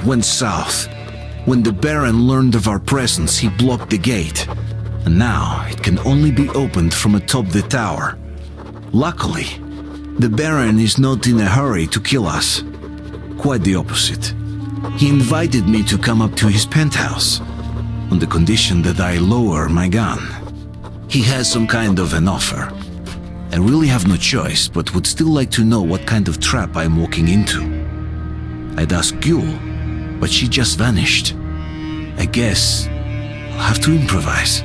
went south. When the Baron learned of our presence, he blocked the gate. And now it can only be opened from atop the tower. Luckily, the Baron is not in a hurry to kill us. Quite the opposite. He invited me to come up to his penthouse, on the condition that I lower my gun. He has some kind of an offer. I really have no choice, but would still like to know what kind of trap I'm walking into. I'd ask Yule, but she just vanished. I guess I'll have to improvise.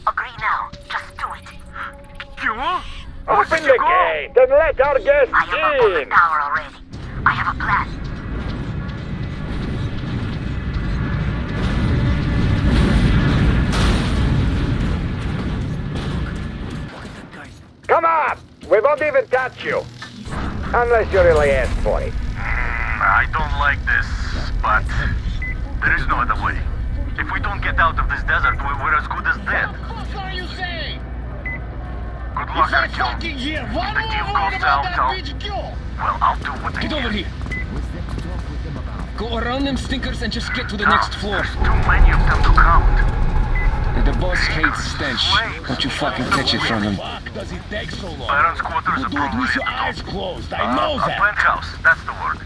Agree now. Just do it. You? Open the gate and let our guests I am up on the in! tower already. I have a plan. Come on! We won't even touch you. Unless you really ask for it. I don't like this, but there is no other way. If we don't get out of this desert, we're as good as dead. What the fuck are you saying? Good luck, If I Artyom. fucking hear one The more deal word goes about out, that I'll- bitch, go! Well, I'll do what I Get can. over here. Go around them stinkers and just get to the No, next floor. There's too many of them to count. The boss hates stench. Don't you fucking catch it from him. Fuck does it take so long? Baron's quarters You are do it probably with your at the top. eyes closed. I know A that. penthouse, that's the word.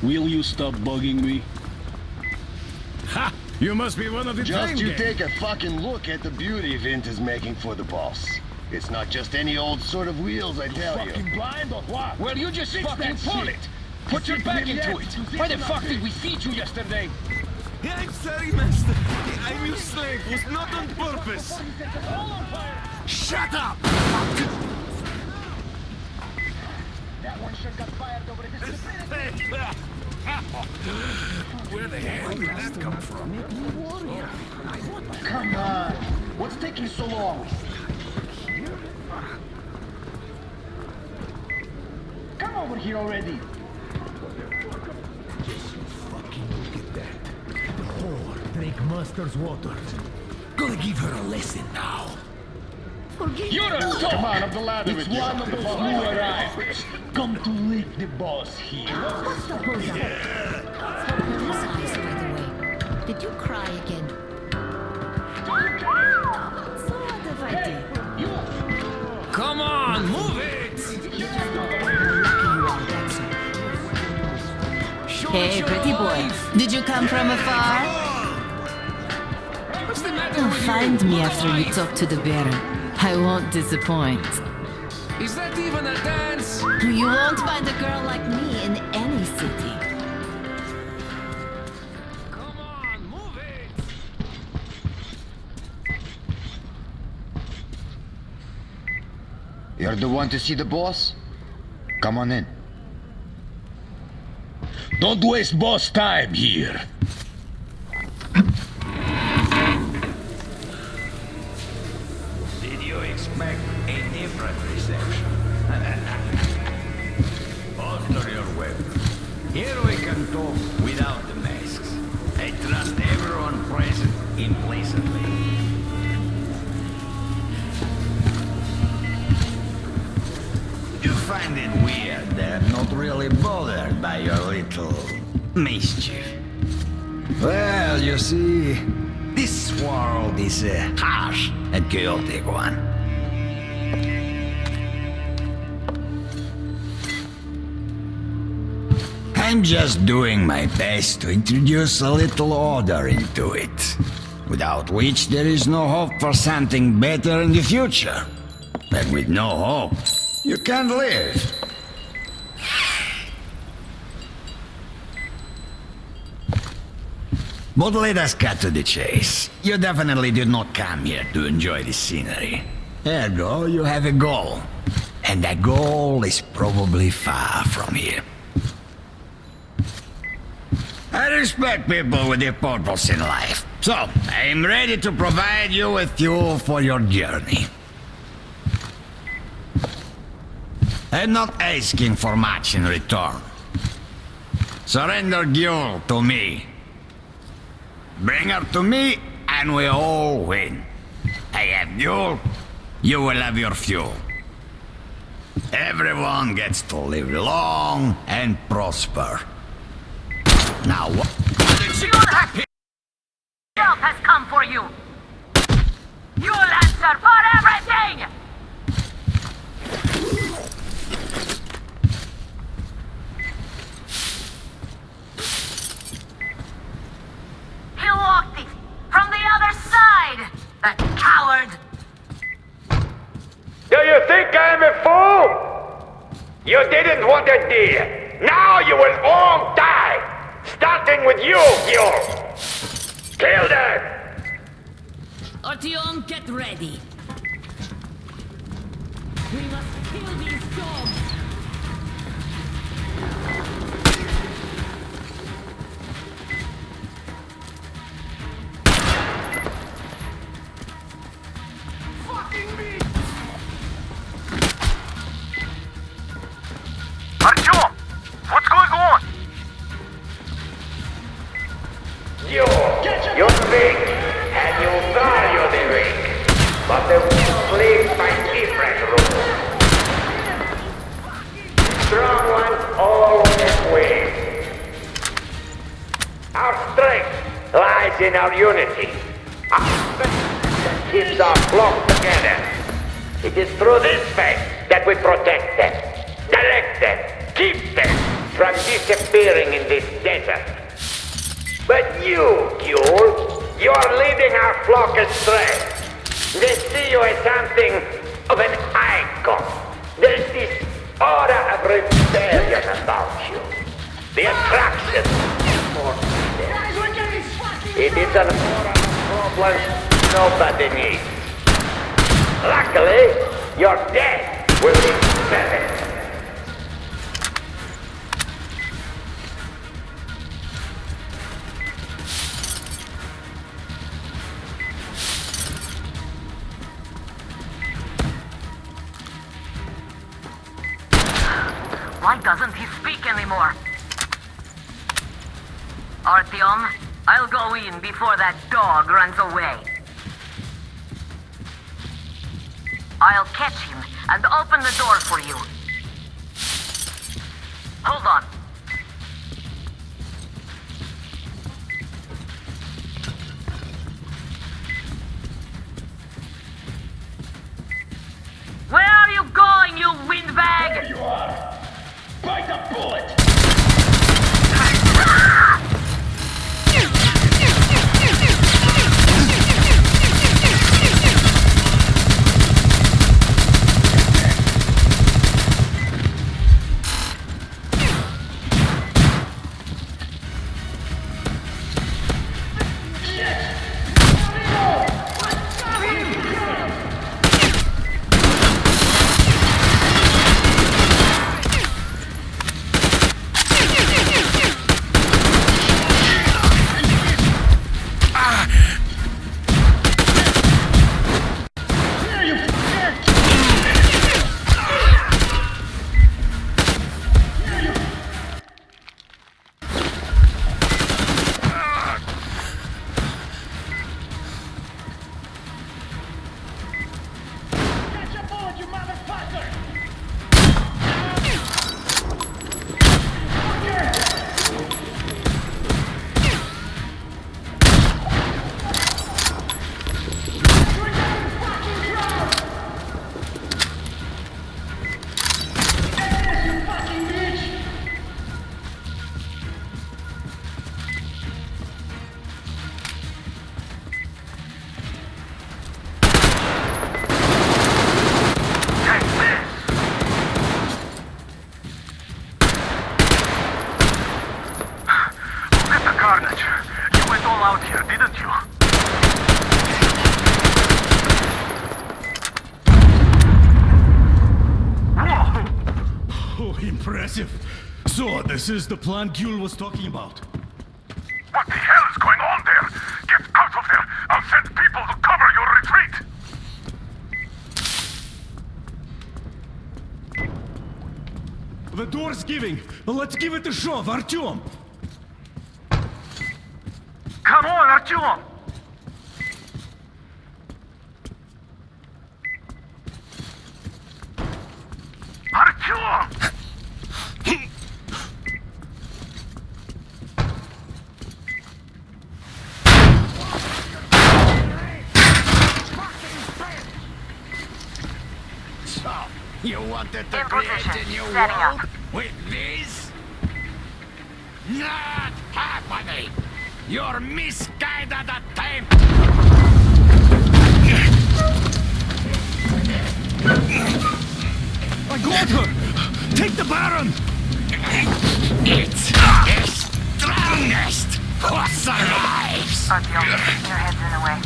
Will you stop bugging me? Ha! You must be one of the Just time you gang. take a fucking look at the beauty Vint is making for the boss. It's not just any old sort of wheels, I tell you. Fucking blind or what? Well, you just Fix fucking that pull shit. it. Put your back into it. Why the fuck did we feed you yesterday? Yeah, I'm sorry, master. I'm your slave. Was not on purpose. Shut up! That one sure got fired over his Where the hell did that come from? Come on. What's taking so long? Come over here already. Drink master's water. Gonna give her a lesson now. You're a dog. Come on, up the ladder. It's one of those new arrivals. Come to lick the boss here. What's the hold up? Whose eyes, by the way? Did you cry again? So what if I did? Come on, move it! Hey, pretty boy. Did you come from afar? What's the matter Oh, with find you? me after you talk to the Baron. I won't disappoint. Is that even a dance? You won't find a girl like me in any city. Come on, move it! You're the one to see the boss? Come on in. Don't waste boss time here. Did you expect a different reception? Alter your weapon. Here we can talk without the masks. I trust everyone present implicitly. You find it weird they're not really bothered by your little mischief. Well, you see, this world is a harsh and chaotic one. I'm just doing my best to introduce a little order into it, without which there is no hope for something better in the future. And with no hope, you can't live. But let us cut to the chase. You definitely did not come here to enjoy the scenery. Ergo, you have a goal. And that goal is probably far from here. I respect people with their purpose in life. So, I am ready to provide you with fuel for your journey. I'm not asking for much in return. Surrender Gyul to me. Bring her to me, and we all win. I have Gyul, you will have your fuel. Everyone gets to live long and prosper. Now what? Help has come for you. You'll answer for everything! He walked it from the other side! That coward! Do you think I'm a fool? You didn't want a deal. Now you will all die! Starting with you, Gyul! Kill them! Artyom, get ready. We must kill these dogs. Artyom! What's going on? You're big, and you value the ring. But the wolf plays by different rules. Strong ones always win. Our strength lies in our unity. Our faith that keeps our flock together. It is through this faith that we protect them, direct them, keep them from disappearing in this desert. But you, Gyul, you are leading our flock astray. They see you as something of an icon. There's this aura of rebellion about you. The attraction for them. It is an aura of problems nobody needs. Luckily, your death will be sudden. Why doesn't he speak anymore? Artyom, I'll go in before that dog runs away. I'll catch him and open the door for you. Hold on. Where are you going, you windbag? There you are! Bite the bullet! Impressive. So, this is the plan Gyul was talking about. What the hell is going on there? Get out of there! I'll send people to cover your retreat! The door's giving. Let's give it a shove, Artyom. Come on, Artyom! Artyom! So, you wanted to In create position. a new Setting world up. with this? Not happening! You're misguided attempt! I got her! Take the Baron! It's the strongest who survives! Artyom, your head's in the way.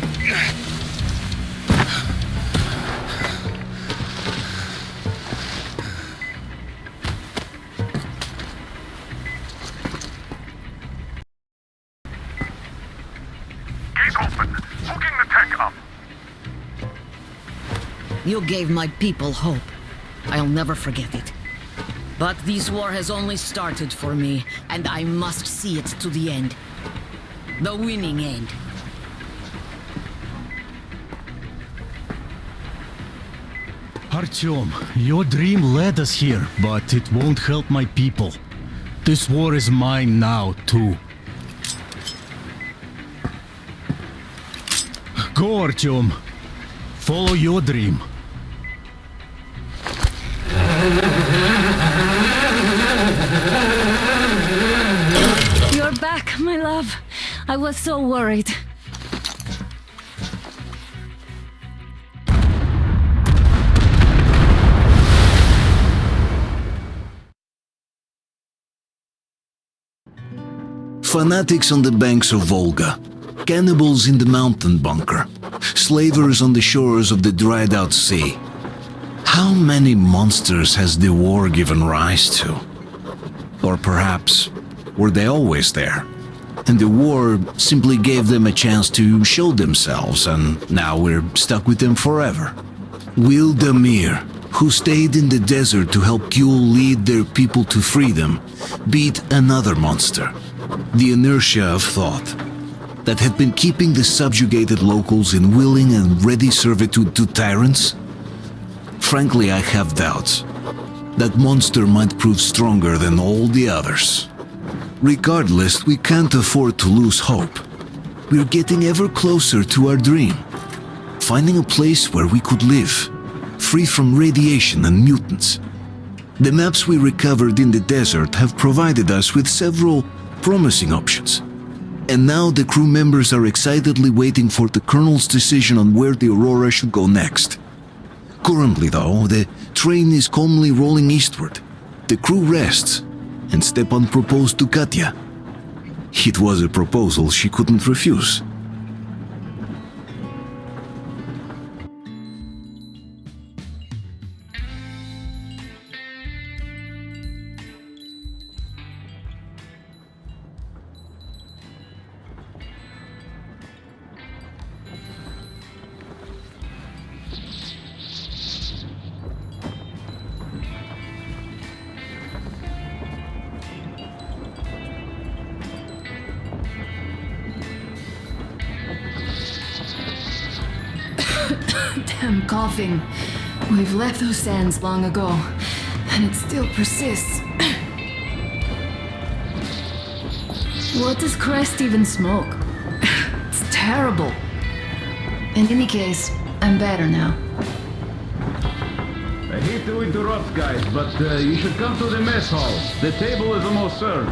Gate open. Hooking the tank up. You gave my people hope. I'll never forget it. But this war has only started for me, and I must see it to the end. The winning end. Artyom, your dream led us here, but it won't help my people. This war is mine now, too. Go, Artyom. Follow your dream. You're back, my love. I was so worried. Fanatics on the banks of Volga, cannibals in the mountain bunker, slavers on the shores of the dried-out sea. How many monsters has the war given rise to? Or perhaps, were they always there? And the war simply gave them a chance to show themselves, and now we're stuck with them forever. Will Damir, who stayed in the desert to help Gyul lead their people to freedom, beat another monster? The inertia of thought that had been keeping the subjugated locals in willing and ready servitude to tyrants? Frankly, I have doubts. That monster might prove stronger than all the others. Regardless, we can't afford to lose hope. We're getting ever closer to our dream. Finding a place where we could live, free from radiation and mutants. The maps we recovered in the desert have provided us with several promising options. And now the crew members are excitedly waiting for the Colonel's decision on where the Aurora should go next. Currently, though, the train is calmly rolling eastward. The crew rests, and Stepan proposed to Katya. It was a proposal she couldn't refuse. Damn coughing. We've left those sands long ago, and it still persists. What does Crest even smoke? It's terrible. In any case, I'm better now. I hate to interrupt, guys, but you should come to the mess hall. The table is almost served.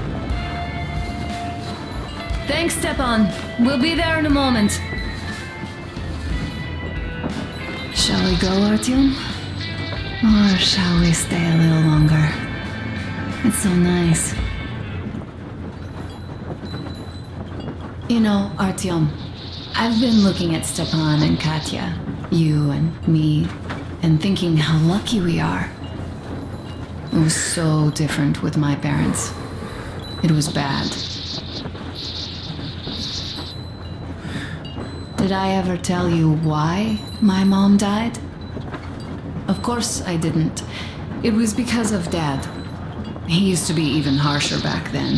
Thanks, Stepan. We'll be there in a moment. Shall we go, Artyom? Or shall we stay a little longer? It's so nice. You know, Artyom, I've been looking at Stepan and Katya, you and me, and thinking how lucky we are. It was so different with my parents. It was bad. Did I ever tell you why my mom died? Of course I didn't. It was because of Dad. He used to be even harsher back then.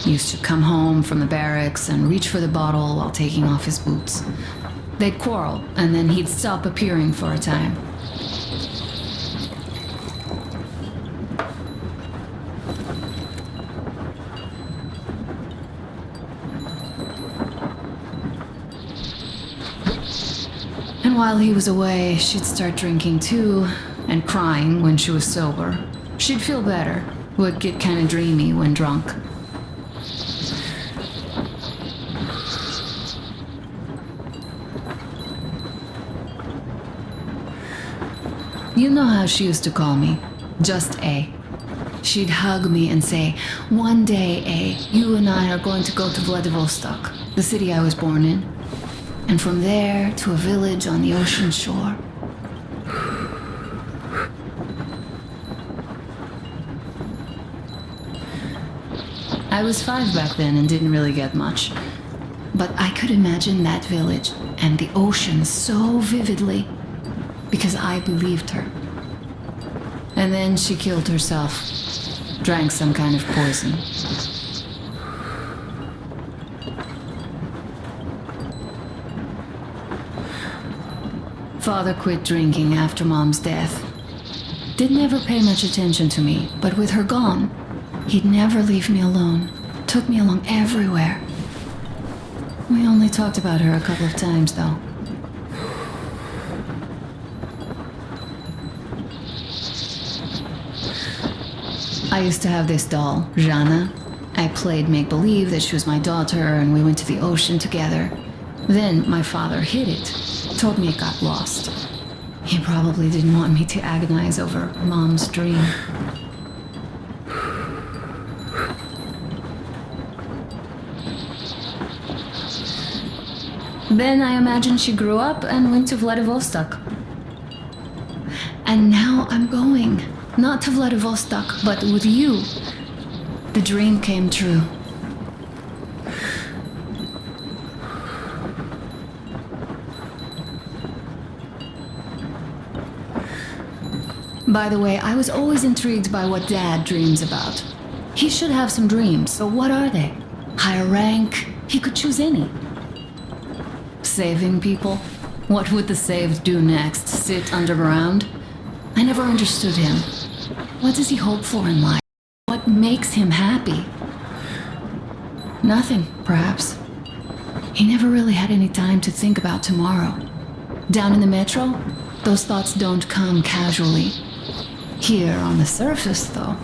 He used to come home from the barracks and reach for the bottle while taking off his boots. They'd quarrel, and then he'd stop appearing for a time. And while he was away, she'd start drinking too, and crying when she was sober. She'd feel better, would get kinda dreamy when drunk. You know how she used to call me? Just A. She'd hug me and say, "One day, A, you and I are going to go to Vladivostok, the city I was born in. And from there to a village on the ocean shore." I was 5 back then and didn't really get much. But I could imagine that village and the ocean so vividly because I believed her. And then she killed herself, drank some kind of poison. Father quit drinking after Mom's death. Didn't ever pay much attention to me, but with her gone, he'd never leave me alone. Took me along everywhere. We only talked about her a couple of times, though. I used to have this doll, Jana. I played make-believe that she was my daughter and we went to the ocean together. Then my father hid it, told me it got lost. He probably didn't want me to agonize over Mom's dream. Then I imagine she grew up and went to Vladivostok. And now I'm going. Not to Vladivostok, but with you. The dream came true. By the way, I was always intrigued by what Dad dreams about. He should have some dreams, but what are they? Higher rank? He could choose any. Saving people? What would the saved do next? Sit underground? I never understood him. What does he hope for in life? What makes him happy? Nothing, perhaps. He never really had any time to think about tomorrow. Down in the metro, those thoughts don't come casually. Here on the surface, though.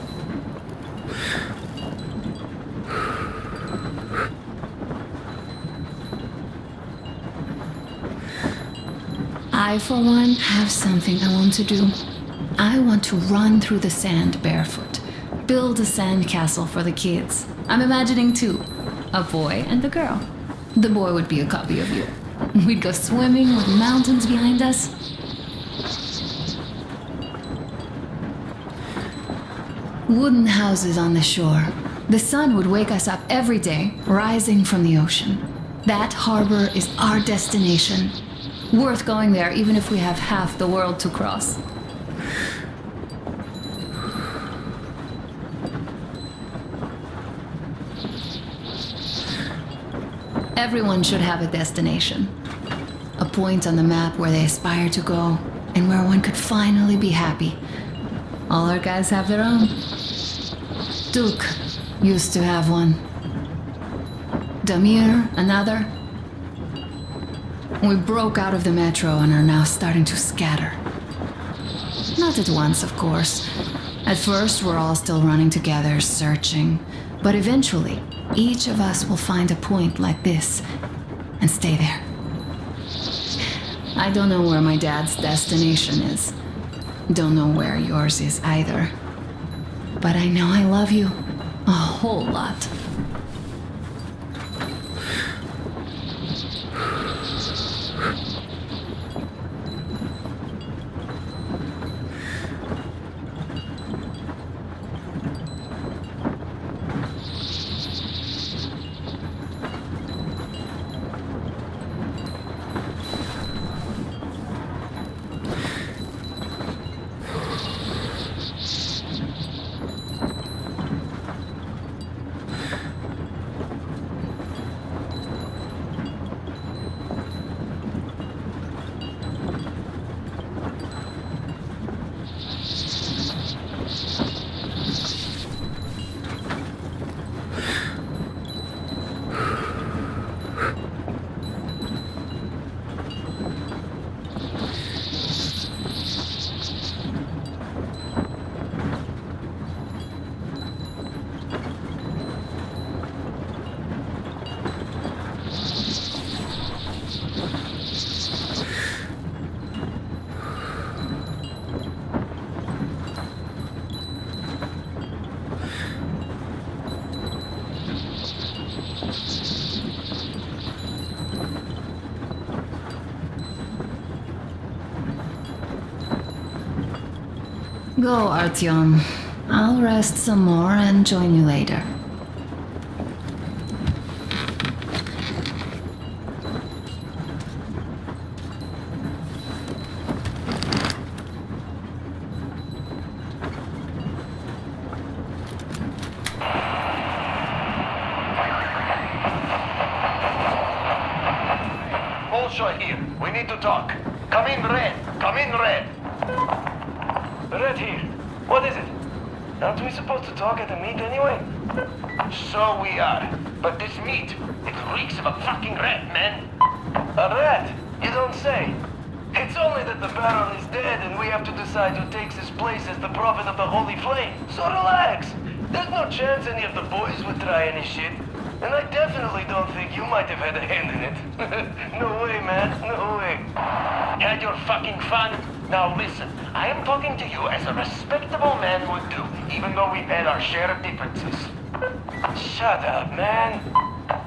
I, for one, have something I want to do. I want to run through the sand barefoot. Build a sand castle for the kids. I'm imagining 2. A boy and a girl. The boy would be a copy of you. We'd go swimming with mountains behind us. Wooden houses on the shore. The sun would wake us up every day, rising from the ocean. That harbor is our destination. Worth going there even if we have half the world to cross. Everyone should have a destination. A point on the map where they aspire to go, and where one could finally be happy. All our guys have their own. Duke used to have one. Damir, another. We broke out of the metro and are now starting to scatter. Not at once, of course. At first, we're all still running together, searching. But eventually, each of us will find a point like this and stay there. I don't know where my dad's destination is. Don't know where yours is either. But I know I love you a whole lot. Go, Artyom. I'll rest some more and join you later. Bullshit here. We need to talk. Come in, Red. Come in, Red. Red here. What is it? Aren't we supposed to talk at the meet anyway? So we are. But this meet, it reeks of a fucking rat, man. A rat? You don't say. It's only that the Baron is dead and we have to decide who takes his place as the Prophet of the Holy Flame. So relax. There's no chance any of the boys would try any shit. And I definitely don't think you might have had a hand in it. No way, man. No way. Had your fucking fun? Now listen, I am talking to you as a respectable man would do, even though we've had our share of differences. Shut up, man.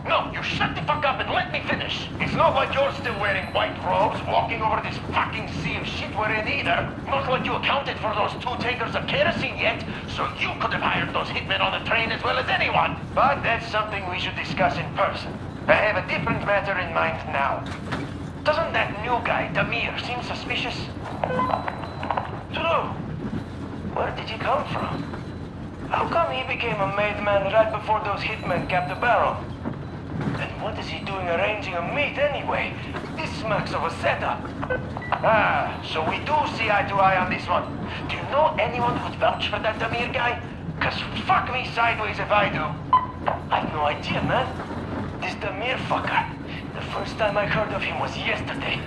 No, you shut the fuck up and let me finish. It's not like you're still wearing white robes, walking over this fucking sea of shit we're in either. Not like you accounted for those 2 tankers of kerosene yet, so you could have hired those hitmen on the train as well as anyone. But that's something we should discuss in person. I have a different matter in mind now. Doesn't that new guy, Damir, seem suspicious? True. Where did he come from? How come he became a made man right before those hitmen capped the barrel? And what is he doing arranging a meet anyway? This smacks of a setup. Ah, so we do see eye to eye on this one. Do you know anyone who'd vouch for that Damir guy? 'Cause fuck me sideways if I do. I've no idea, man. This Damir fucker. The first time I heard of him was yesterday.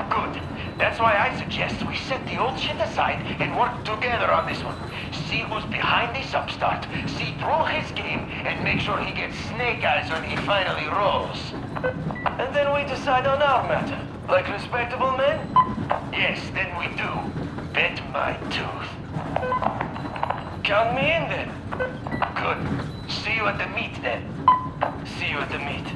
Good. That's why I suggest we set the old shit aside and work together on this one. See who's behind this upstart, see through his game, and make sure he gets snake eyes when he finally rolls. And then we decide on our matter. Like respectable men? Yes, then we do. Bet my tooth. Count me in then. Good. See you at the meet then. See you at the meet.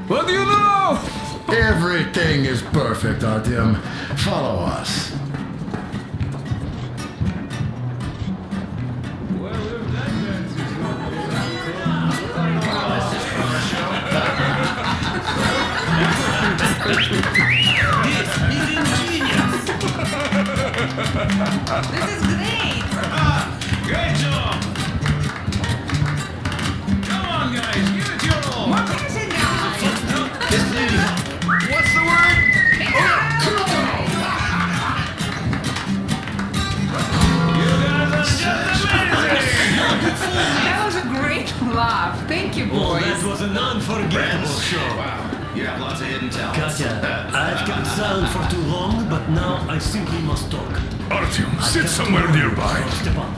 What do you know? Everything is perfect, Artyom. Follow us. This is great! Great job! Come on, guys, give it your all! What is it now? What's the word? You guys are just amazing! That was a great laugh. Thank you, boys. Well, that was an unforgettable show. Wow. You have lots of hidden talents. Katya, I've kept silent for too long, but now I simply must talk. Artyom, sit somewhere nearby. Stepan.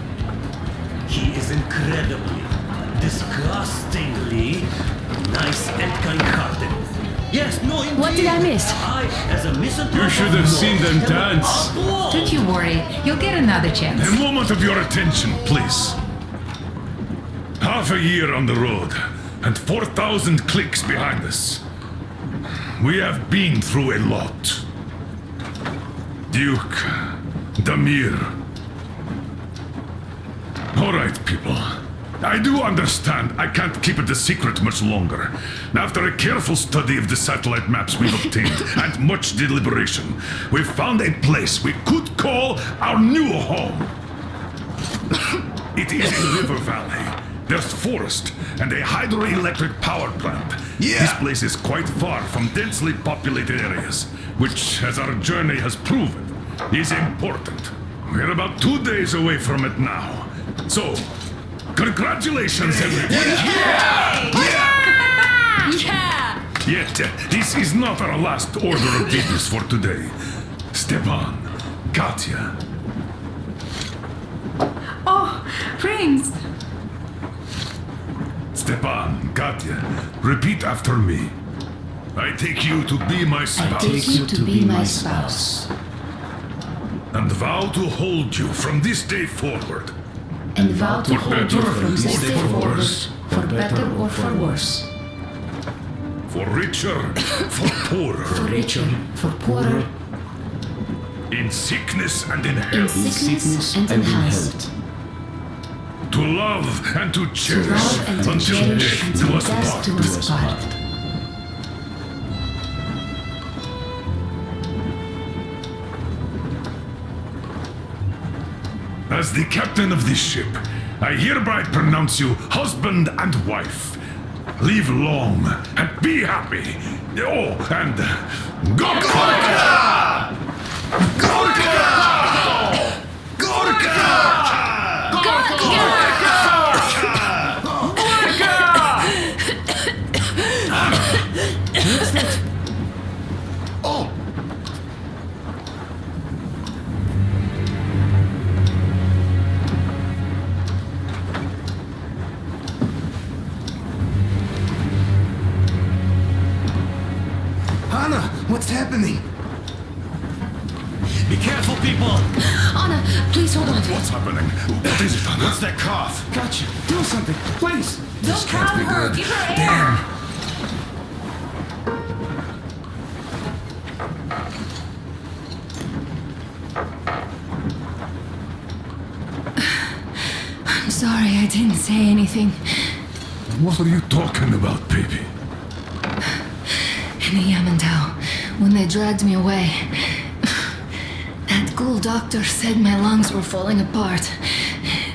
He is incredibly, disgustingly nice and kind-hearted. Yes, no, indeed. What did I miss? I, as a misanthrope, You should have seen them dance. Don't you worry. You'll get another chance. A moment of your attention, please. Half a year on the road, and 4,000 clicks behind us. We have been through a lot. Duke, Damir. All right, people. I do understand I can't keep it a secret much longer. After a careful study of the satellite maps we've obtained and much deliberation, we've found a place we could call our new home. It is in River Valley, There's forest and a hydroelectric power plant. Yeah. This place is quite far from densely populated areas, which, as our journey has proven, is important. We're about 2 days away from it now. So, congratulations, everyone! Yet, this is not our last order of business for today. Stepan, Katya. Oh, Prince! Stepan, Katya, repeat after me. I take you to be my spouse. I take you to be my spouse. And vow to hold you from this day forward. And vow to For hold better you or from this for day forward, worse. for better or for worse. For richer, for poorer. For richer, for poorer, In sickness and in in health. sickness and in health. To love and to To cherish love and to until cherish death until do us death part. do us part. As the captain of this ship, I hereby pronounce you husband and wife. Live long and be happy. Oh, and Gorka! Gorka! Gorka! Oh! Anna, what's happening? Be careful, people! Anna, please hold on to What's happening? What is it, Anna? What's that cough? Gotcha. Do something, please. Don't crowd her! Give her air! I'm sorry I didn't say anything. What are you talking about, baby? In the Yamantau, when they dragged me away, that ghoul doctor said my lungs were falling apart.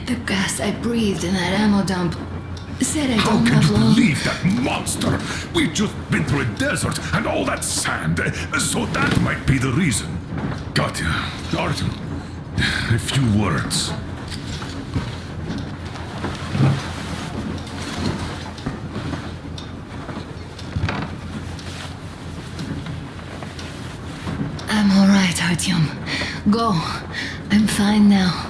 The gas I breathed in that ammo dump said I How don't can have you long. believe that monster? We've just been through a desert and all that sand, so that might be the reason. Katya, Artyom, a few words. I'm all right, Artyom. Go. I'm fine now.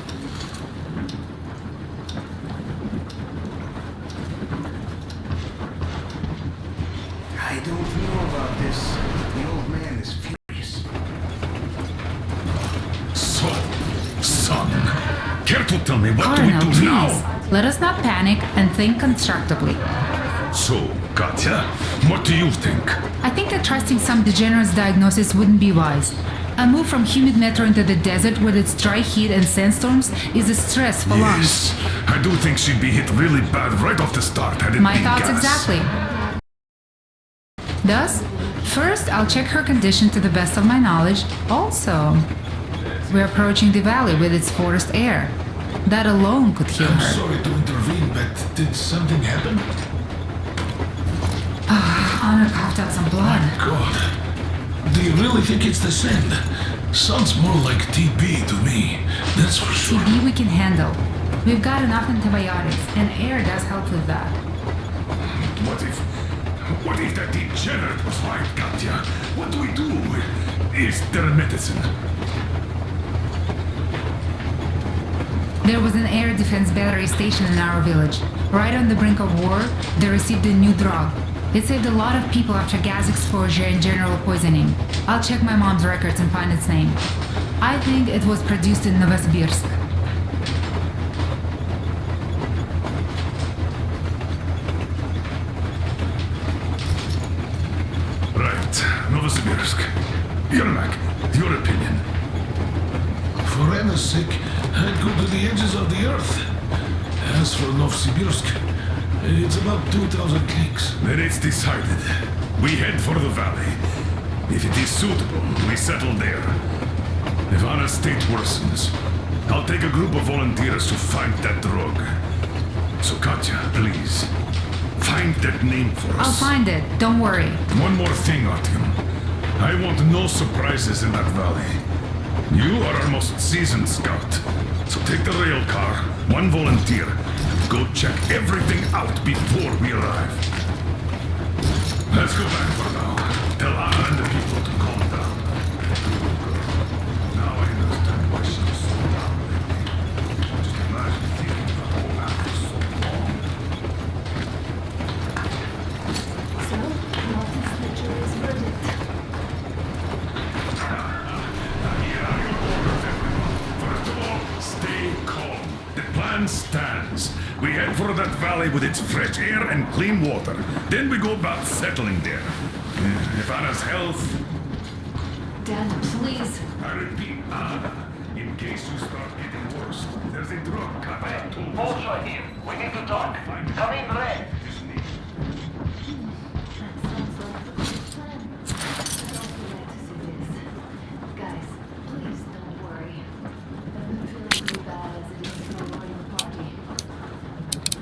I don't know about this. The old man is furious. So, son, care to tell me what do we Colonel, do please. now? Let us not panic and think constructively. So, Katya, what do you think? I think that trusting some degenerate's diagnosis wouldn't be wise. A move from humid metro into the desert with its dry heat and sandstorms is a stress for lungs. Yes, I do think she'd be hit really bad right off the start had it My been thoughts gas. exactly. Thus, first I'll check her condition to the best of my knowledge. Also, we're approaching the valley with its forest air. That alone could heal her. sorry to intervene, but did something happen? Anna coughed out some blood. God. Do you really think it's the sand? Sounds more like TB to me. That's for sure. TB we can handle. We've got enough antibiotics, and air does help with that. What if that degenerate was right, Katya? What do we do? Is there a medicine? There was an air defense battery station in our village. Right on the brink of war, they received a new drug. It saved a lot of people after gas exposure and general poisoning. I'll check my mom's records and find its name. I think it was produced in Novosibirsk. Right, Novosibirsk. Yermak, your opinion. For Anna's sake, I'd go to the edges of the earth. As for Novosibirsk, it's about 2,000 clicks. Then it's decided. We head for the valley. If it is suitable, we settle there. If Anna's state worsens, I'll take a group of volunteers to find that drug. So Katya, please, find that name for us. I'll find it, don't worry. One more thing, Artyom. I want no surprises in that valley. You are our most seasoned scout. So take the rail car, one volunteer, and go check everything out before we arrive. Let's go back for now. Tell Anna and the people to calm down. Now I understand why she was so loud lately. Just imagine thinking the whole after so long. So, what is the jury's verdict? Here are your orders, everyone. First of all, stay calm. The plan stands. We head for that valley with its fresh air and clean water. Then we go about settling there. If Anna's health... Dad, please. I repeat, Anna. In case you start getting worse, there's a drug cartel too. Bolshoi here. We need to talk. Come in, Red. Guys, please don't worry. I've been feeling too bad as it is for a royal party.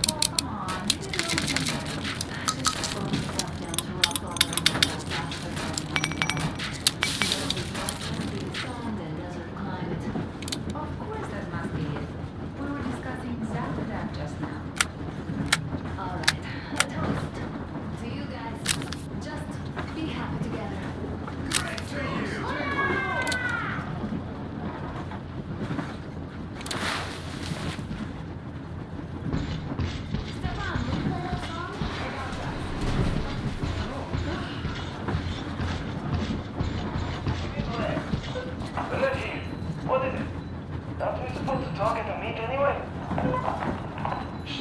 Oh, come on. Maybe they'll do better. Just slow myself down to rock bottom and go faster than the sun and desert climate. Of course that must be it. We were discussing exactly that just now. Alright, a toast. To you guys. Just be happy together. Red here. What is it? Aren't we supposed to talk at the meet anyway?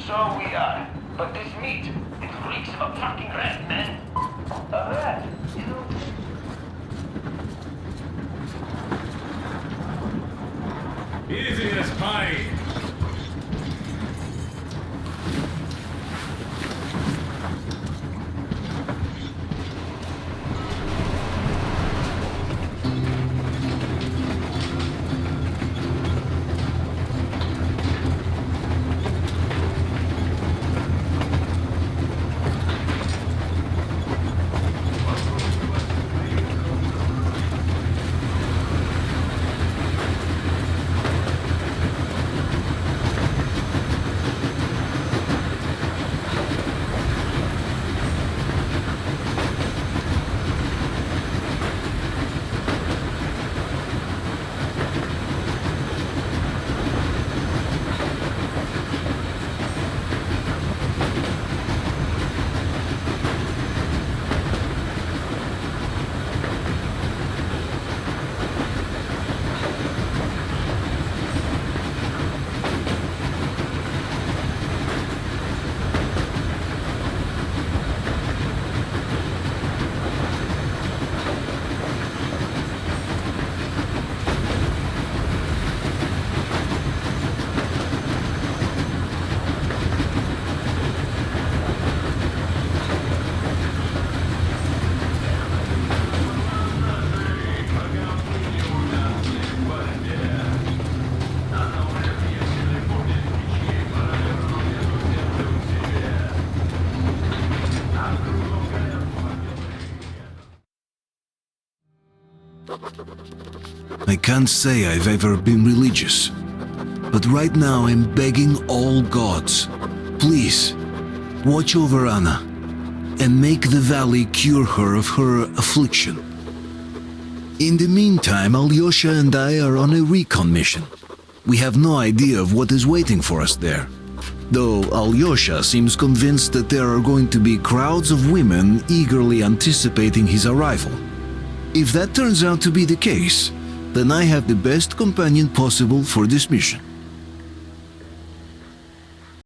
So we are. But this meat, it reeks of a fucking rat, man. A rat? You know... Easy as pie. I can't say I've ever been religious, but right now I'm begging all gods, please, watch over Anna and make the valley cure her of her affliction. In the meantime, Alyosha and I are on a recon mission. We have no idea of what is waiting for us there, though Alyosha seems convinced that there are going to be crowds of women eagerly anticipating his arrival. If that turns out to be the case, then I have the best companion possible for this mission.